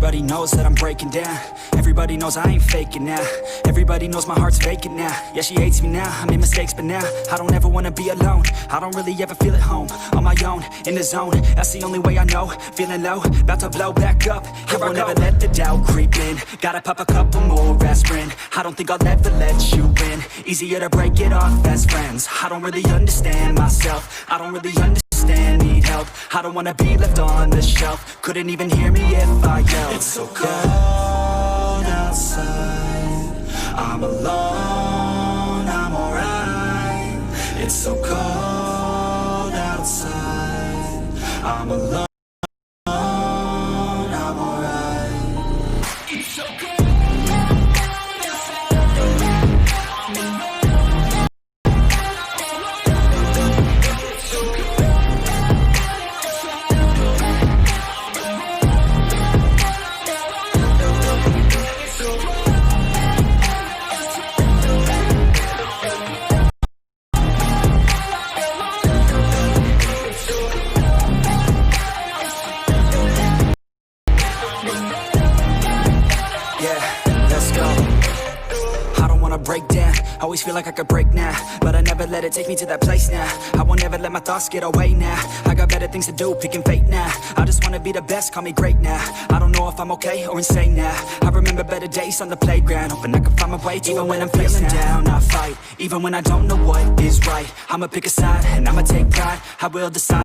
Everybody knows that I'm breaking down. Everybody knows I ain't faking now. Everybody knows my heart's vacant now. Yeah, she hates me now, I made mistakes but now I don't ever wanna be alone. I don't really ever feel at home. On my own, in the zone, that's the only way I know. Feeling low, about to blow back up. Here I won't ever let the doubt creep in. Gotta pop a couple more aspirin. I don't think I'll ever let you in. Easier to break it off as friends. I don't really understand myself. I don't really understand, need help. I don't wanna be left on the shelf. Couldn't even hear me if I yelled. It's so cold outside, I'm alone, I'm alright. It's so cold outside, I'm alone, I'm alright. It's so cold. Break down, always feel like I could break now, but I never let it take me to that place now. I won't ever let my thoughts get away now. I got better things to do, picking fate now. I just wanna be the best, call me great now. I don't know if I'm okay or insane now. I remember better days on the playground, hoping I can find my way. Even when I'm feeling down, I fight. Even when I don't know what is right, I'ma pick a side and I'ma take pride. I will decide